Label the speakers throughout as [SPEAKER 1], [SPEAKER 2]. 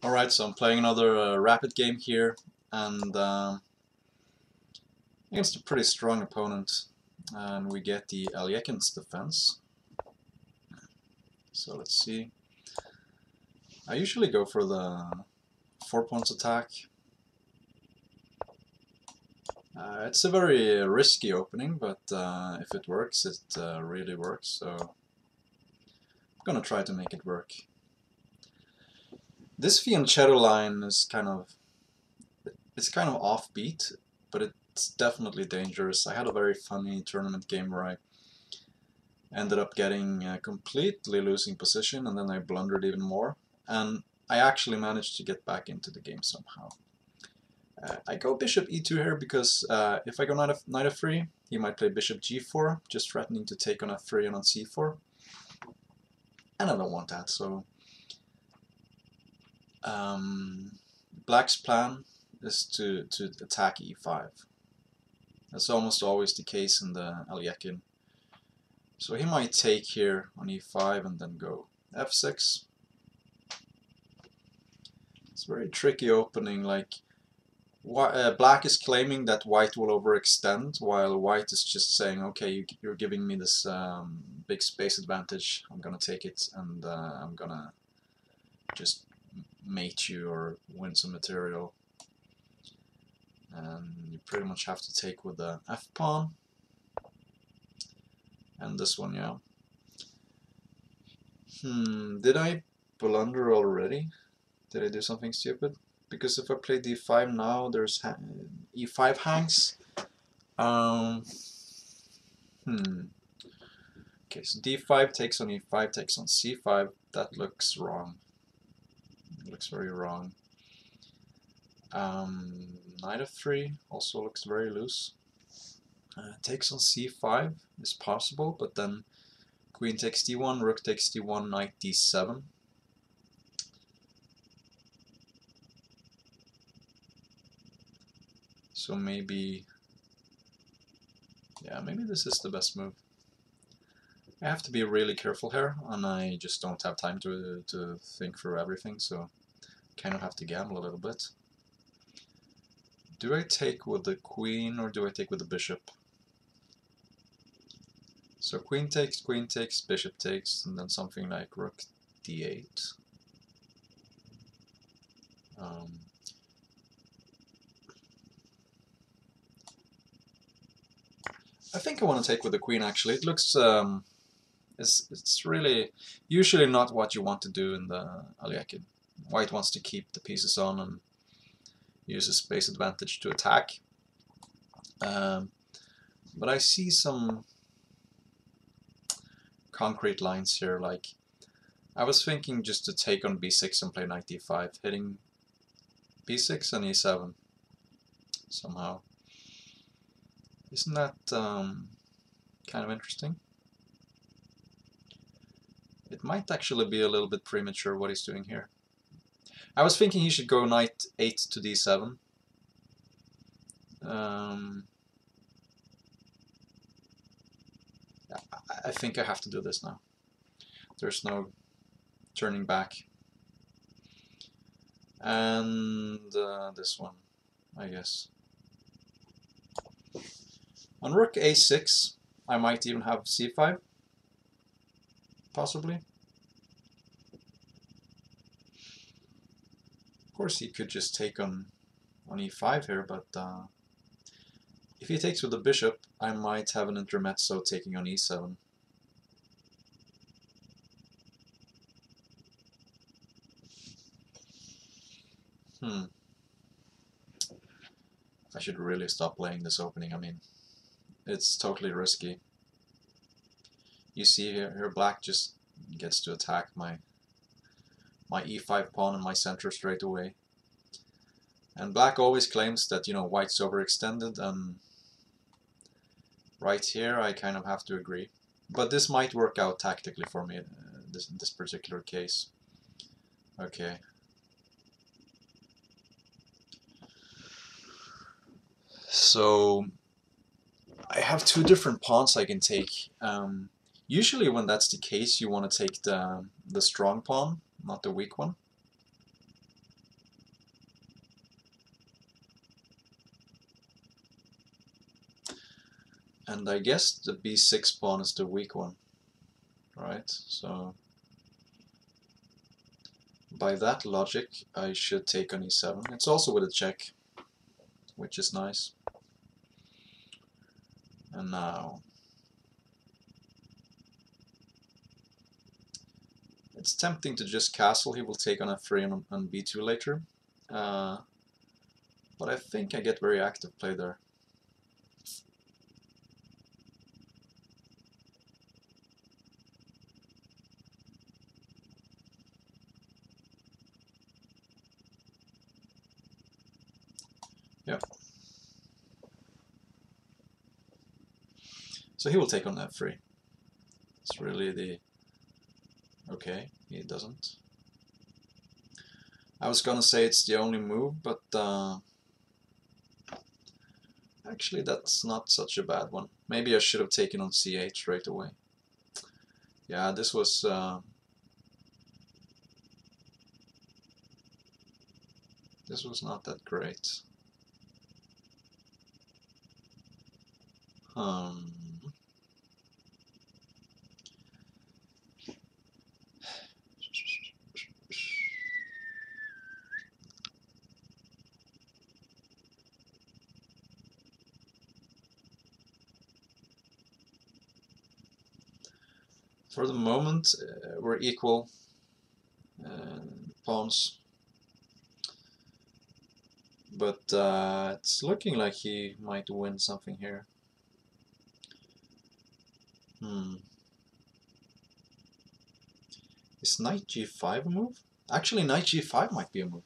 [SPEAKER 1] Alright, so I'm playing another rapid game here, and against a pretty strong opponent, and we get the Alekhine's defense. So let's see. I usually go for the 4 points attack. It's a very risky opening, but if it works, it really works, so I'm gonna try to make it work. This fianchetto line is kind of offbeat, but it's definitely dangerous. I had a very funny tournament game where I ended up getting completely losing position, and then I blundered even more, and I actually managed to get back into the game somehow. I go bishop e2 here because if I go knight f3, he might play bishop g4, just threatening to take on f3 and on c4, and I don't want that, so Black's plan is to attack e5. That's almost always the case in the Alekhine. So he might take here on e5 and then go f6. It's a very tricky opening. Like Black is claiming that White will overextend, while White is just saying, okay, you're giving me this big space advantage, I'm gonna take it, and I'm gonna just mate you or win some material. And you pretty much have to take with the f-pawn. And this one, yeah. Did I blunder already? Did I do something stupid? Because if I play d5 now, there's e5 hangs. Okay, so d5 takes on e5, takes on c5. That looks wrong. It looks very wrong. Knight f3 also looks very loose. Takes on c5 is possible, but then queen takes d1, rook takes d1, knight d7. So maybe, yeah, maybe this is the best move. I have to be really careful here, and I just don't have time to think through everything, so kind of have to gamble a little bit. Do I take with the queen or do I take with the bishop? So queen takes, bishop takes, and then something like rook d8. I think I want to take with the queen actually. It looks, it's really usually not what you want to do in the Alekhine. White wants to keep the pieces on and use a space advantage to attack. But I see some concrete lines here, like I was thinking just to take on b6 and play knight d5, hitting b6 and e7 somehow. Isn't that kind of interesting? It might actually be a little bit premature what he's doing here. I was thinking he should go knight 8 to d7. I think I have to do this now. There's no turning back. And this one, I guess. On rook a6, I might even have c5, possibly. Of course, he could just take on e5 here, but if he takes with the bishop, I might have an intermezzo taking on e7. I should really stop playing this opening. I mean, it's totally risky. You see here Black just gets to attack my e5 pawn and my center straight away. And Black always claims that, you know, White's overextended, and right here I kind of have to agree. But this might work out tactically for me in this particular case. Okay. So I have two different pawns I can take. Usually when that's the case, you want to take the strong pawn, not the weak one. And I guess the b6 pawn is the weak one, right? So by that logic, I should take on e7. It's also with a check, which is nice. And now it's tempting to just castle. He will take on f3 and b2 later. But I think I get very active play there. Yep. So he will take on f3. It's really the... Okay, he doesn't. I was gonna say it's the only move, but actually that's not such a bad one. Maybe I should have taken on c8 right away. Yeah, this was not that great. For the moment, we're equal pawns, but it's looking like he might win something here. Is knight g5 a move? Actually, knight g5 might be a move.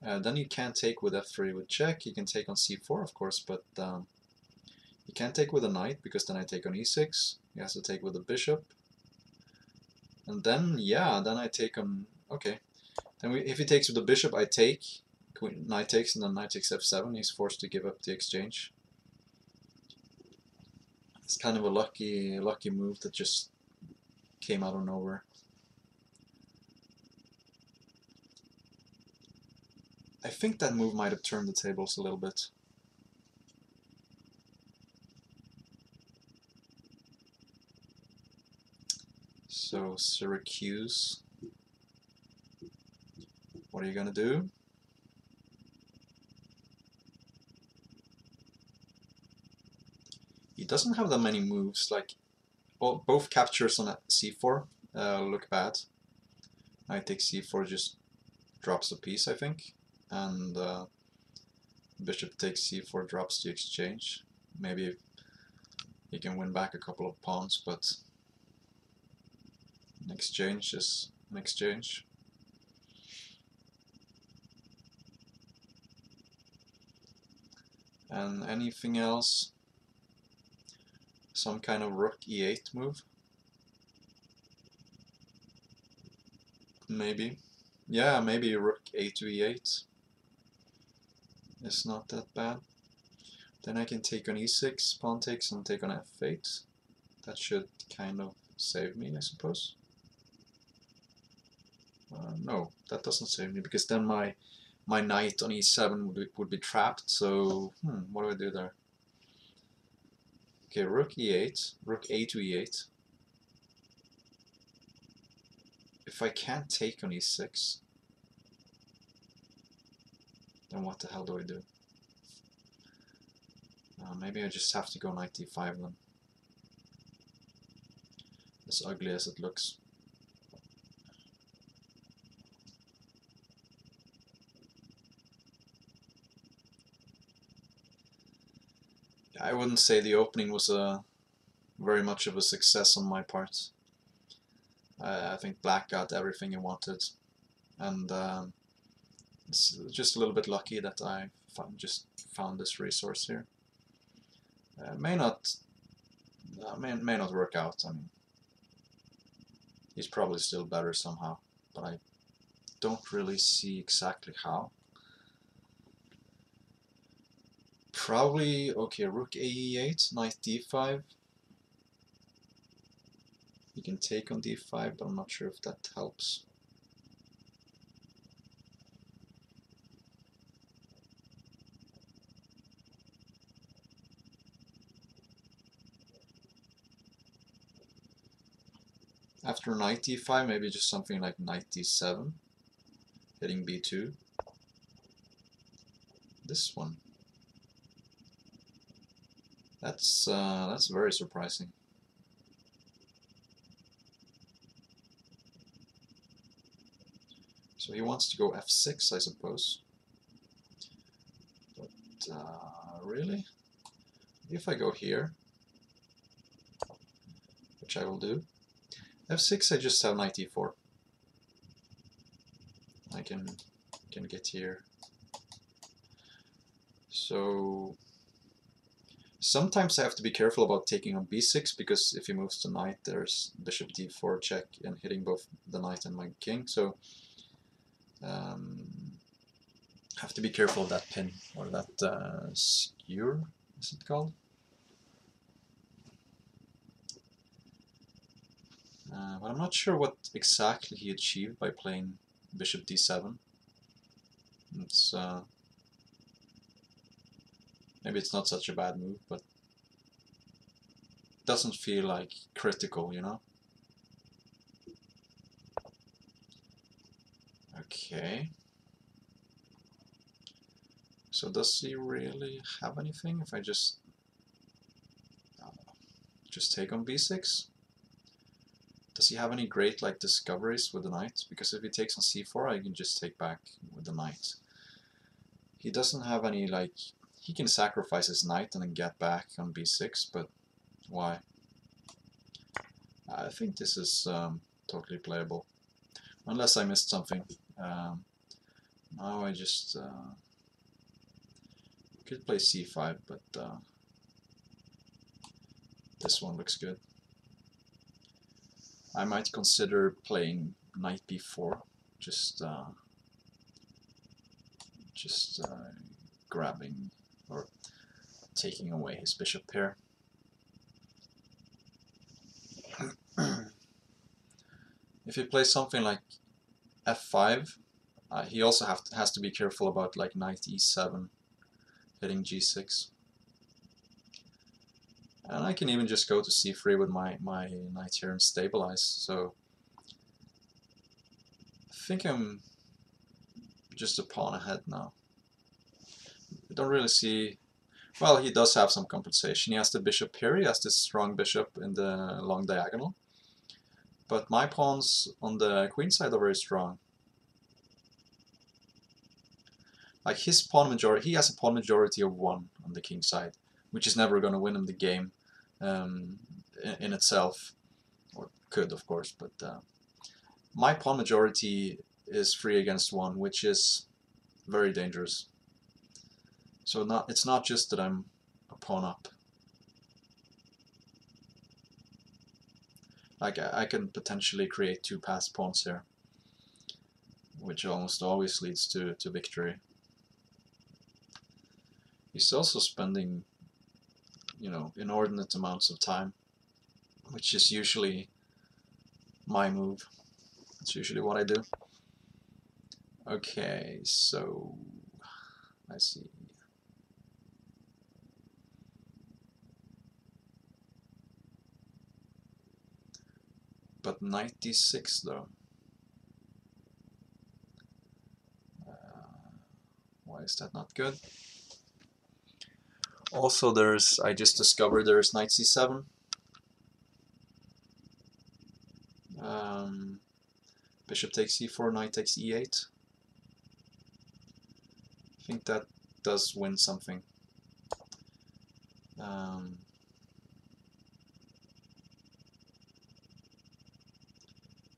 [SPEAKER 1] Then you can't take with f3 with check. You can take on c4, of course, but you can't take with a knight because then I take on e6. He has to take with a bishop. And then, yeah, then I take on... Okay. Then if he takes with the bishop, I take. Knight takes, and then knight takes f7. He's forced to give up the exchange. It's kind of a lucky move that just came out of nowhere. I think that move might have turned the tables a little bit. So Syracuse, what are you gonna do? He doesn't have that many moves. Like, well, both captures on c4 look bad. Knight takes c4 just drops a piece, I think, and bishop takes c4 drops the exchange. Maybe he can win back a couple of pawns, but an exchange is an exchange. And anything else? Some kind of rook e8 move? Maybe. Yeah, maybe rook a to e8 is not that bad. Then I can take on e6, pawn takes, and take on f8. That should kind of save me, I suppose. No, that doesn't save me, because then my knight on e7 would be trapped, so what do I do there? Okay, rook e8, rook a to e8. If I can't take on e6, then what the hell do I do? Maybe I just have to go knight d5 then. As ugly as it looks. I wouldn't say the opening was very much of a success on my part. I think black got everything he wanted, and it's just a little bit lucky that I just found this resource here. May not work out. I mean, he's probably still better somehow, but I don't really see exactly how. Probably, okay, rook a8, knight d5. You can take on d5, but I'm not sure if that helps. After knight e5, maybe just something like knight d7, hitting b2. This one. That's very surprising. So he wants to go f6, I suppose. But really? If I go here, which I will do, f6 I just have knight e4. I can get here. So sometimes I have to be careful about taking on b6, because if he moves the knight, there's bishop d4 check and hitting both the knight and my king. So have to be careful of that pin, or that skewer, is it called? But I'm not sure what exactly he achieved by playing bishop d7. It's maybe it's not such a bad move, but it doesn't feel like critical, you know? Okay. So does he really have anything if I just take on b6? Does he have any great like discoveries with the knight? Because if he takes on c4, I can just take back with the knight. He doesn't have any like... He can sacrifice his knight and then get back on b6, but why? I think this is totally playable, unless I missed something. Now I just could play c5, but this one looks good. I might consider playing knight b4, just grabbing or taking away his bishop pair. If he plays something like f5, he also has to be careful about like knight e7 hitting g6. And I can even just go to c3 with my knight here and stabilize. So I think I'm just a pawn ahead now. I don't really see... Well, he does have some compensation. He has the bishop here, he has this strong bishop in the long diagonal. But my pawns on the queen side are very strong. Like his pawn majority, he has a pawn majority of 1 on the king side, which is never going to win him the game in itself. Or could, of course, but my pawn majority is 3 against 1, which is very dangerous. So it's not just that I'm a pawn up. Like I can potentially create 2 passed pawns here, which almost always leads to victory. He's also spending, you know, inordinate amounts of time, which is usually my move. That's usually what I do. Okay, so I see. But knight d6 though. Why is that not good? Also, I just discovered there's knight c7. Bishop takes e4, knight takes e8. I think that does win something.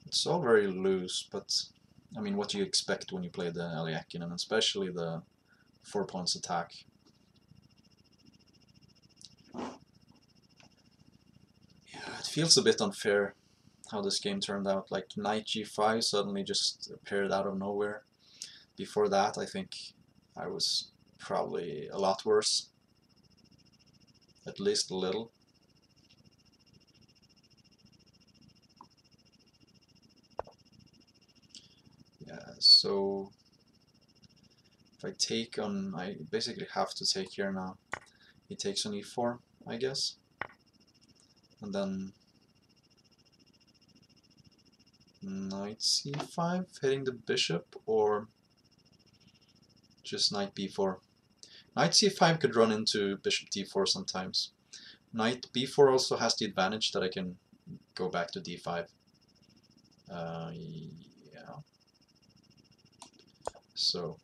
[SPEAKER 1] It's all very loose, but I mean, what do you expect when you play the Alekhine, and especially the 4 pawns attack? Yeah, it feels a bit unfair how this game turned out. Like knight g5 suddenly just appeared out of nowhere. Before that, I think I was probably a lot worse. At least a little. Yeah, so if I take on... I basically have to take here now. He takes on e4, I guess. And then Knight c5, hitting the bishop, or just knight b4. Knight c5 could run into bishop d4 sometimes. Knight b4 also has the advantage that I can go back to d5. Yeah. So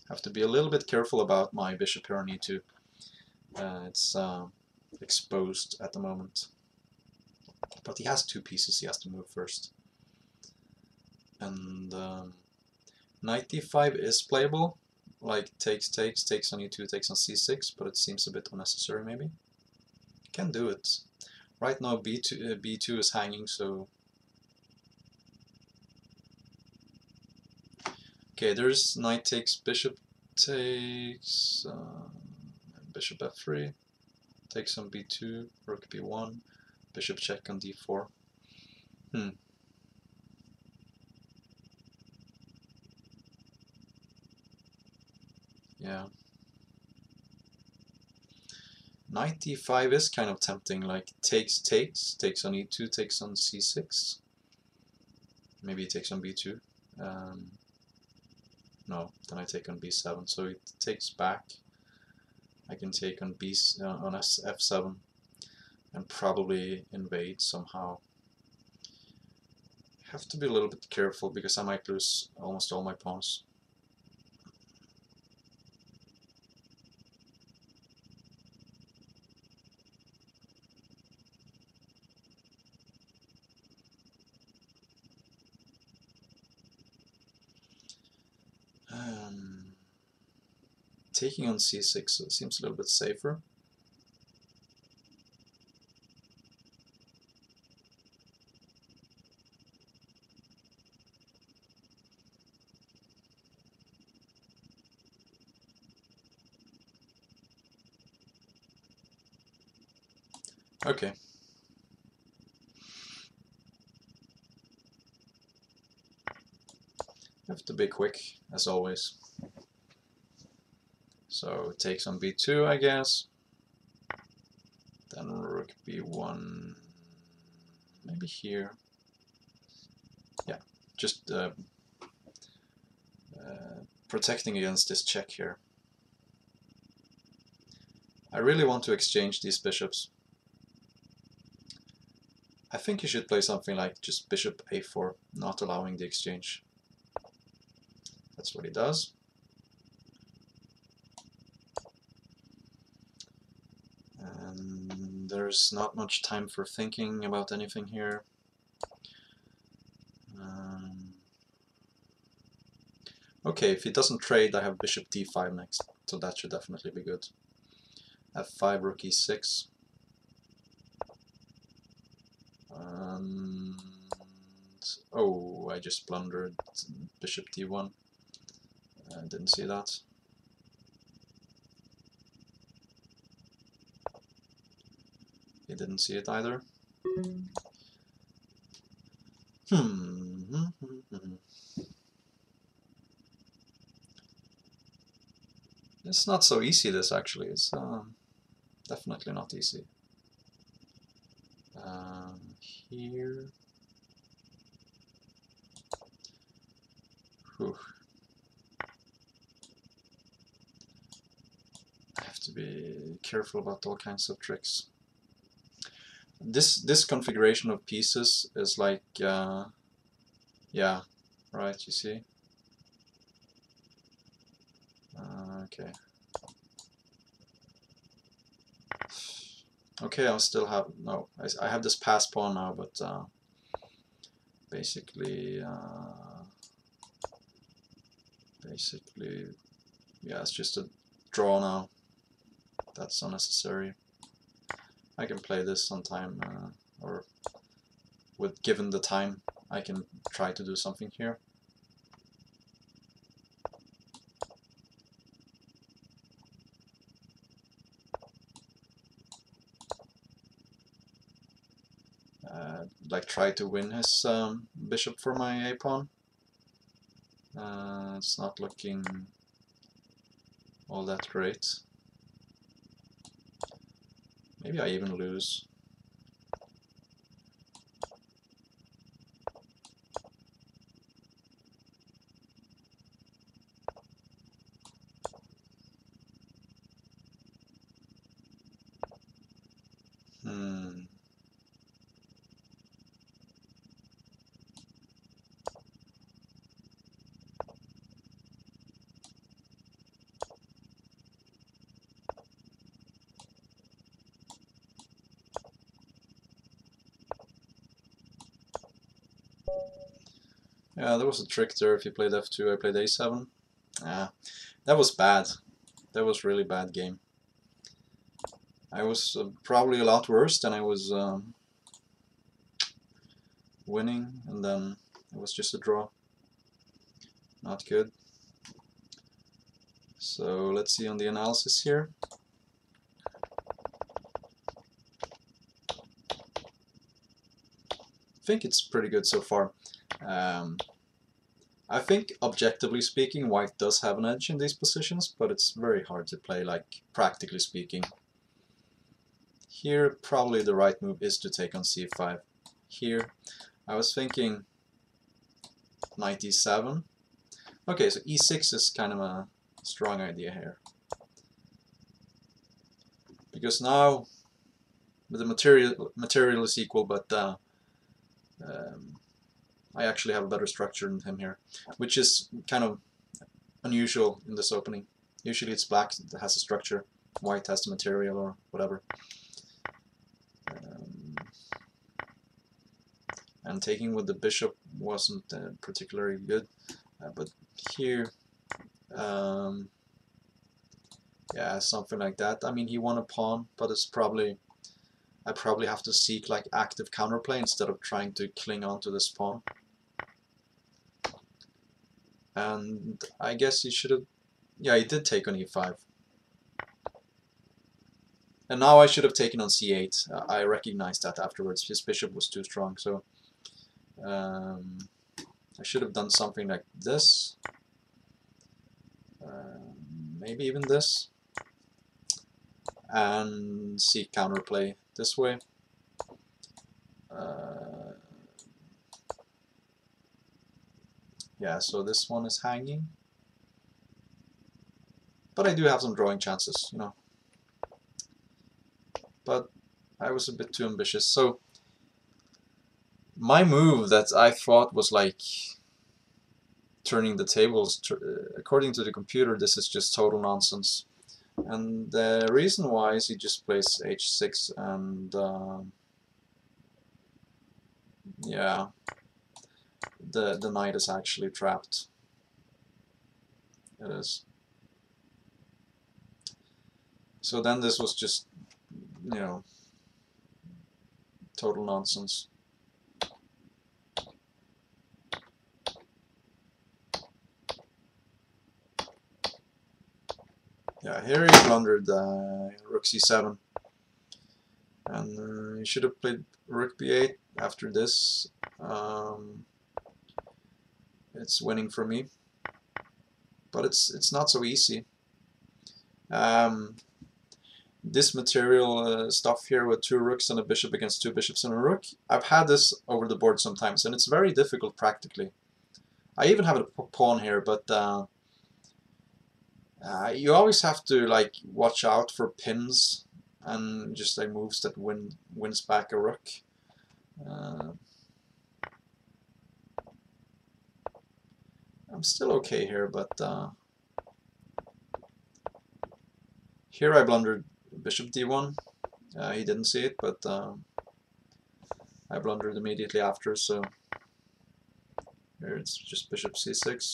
[SPEAKER 1] have to be a little bit careful about my bishop here on e2. It's exposed at the moment. But he has two pieces he has to move first. And knight d5 is playable, like takes on e2, takes on c6, but it seems a bit unnecessary maybe. Can do it. Right now b2 is hanging, so... Okay, there's knight takes, bishop takes, bishop f3, takes on b2, rook b1, bishop check on d4. Yeah. Knight d5 is kind of tempting, like takes on e2, takes on c6. Maybe it takes on b2. No, then I take on b7, so it takes back. I can take on on f7 and probably invade somehow. Have to be a little bit careful because I might lose almost all my pawns. Taking on c6 seems a little bit safer. Okay. Have to be quick, as always. So it takes on b2, I guess. Then rook b1, maybe here. Yeah, just protecting against this check here. I really want to exchange these bishops. I think you should play something like just bishop a4, not allowing the exchange. That's what he does. And there's not much time for thinking about anything here. Okay, if he doesn't trade, I have bishop d5 next, so that should definitely be good. f5, rook e6. And oh, I just blundered bishop d1. I didn't see that. He didn't see it either. It's not so easy, this actually. It's definitely not easy. Here. Whew. I have to be careful about all kinds of tricks. This configuration of pieces is like, yeah, right, you see? Okay. Okay, I still have, no, I have this pass pawn now, but basically, yeah, it's just a draw now. That's unnecessary. I can play this sometime, or given the time, I can try to do something here. Like try to win his bishop for my a-pawn. It's not looking all that great. Maybe I even lose. Yeah, there was a trick there. If you played f2, I played a7. That was bad. That was really bad game. I was probably a lot worse than I was winning, and then it was just a draw. Not good. So let's see on the analysis here. I think it's pretty good so far. I think, objectively speaking, white does have an edge in these positions, but it's very hard to play, like, practically speaking. Here, probably the right move is to take on c5. Here, I was thinking knight e7. Okay, so e6 is kind of a strong idea here. Because now, the material is equal, but I actually have a better structure than him here, which is kind of unusual in this opening. Usually it's black that has a structure, white has the material or whatever. And taking with the bishop wasn't particularly good, but here, yeah, something like that. I mean, he won a pawn, but it's probably, I probably have to seek like active counterplay instead of trying to cling on to this pawn. And I guess he should have, yeah, he did take on e5. And now I should have taken on c8. I recognized that afterwards. His bishop was too strong, so I should have done something like this. Maybe even this. And seek counterplay this way. Yeah, so this one is hanging. But I do have some drawing chances, you know. But I was a bit too ambitious. So my move that I thought was like turning the tables, according to the computer, this is just total nonsense. And the reason why is he just plays h6 and yeah, the knight is actually trapped. It is. So then this was just, you know, total nonsense. Yeah, here he blundered rook c7. And he should have played rook b8 after this. It's winning for me. But it's not so easy. This material stuff here with 2 rooks and a bishop against 2 bishops and a rook, I've had this over the board sometimes, and it's very difficult practically. I even have a pawn here, but you always have to like watch out for pins and just like moves that wins back a rook. I'm still okay here, but here I blundered bishop d1. He didn't see it, but I blundered immediately after, so here it's just bishop c6.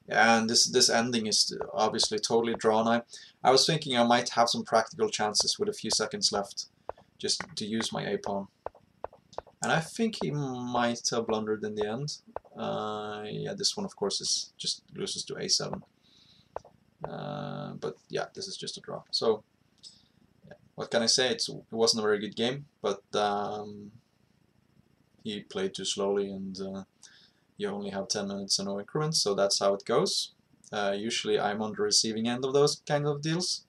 [SPEAKER 1] And this ending is obviously totally drawn. I was thinking I might have some practical chances with a few seconds left, just to use my a-pawn. And I think he might have blundered in the end. Yeah, this one of course is just loses to a7. But yeah, this is just a draw. So yeah, what can I say? It wasn't a very good game, but he played too slowly, and you only have 10 minutes and no increments, so that's how it goes. Usually I'm on the receiving end of those kind of deals,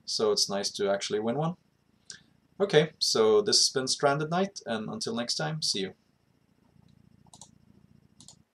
[SPEAKER 1] so it's nice to actually win one. Okay, so this has been Stranded Knight, and until next time, see you.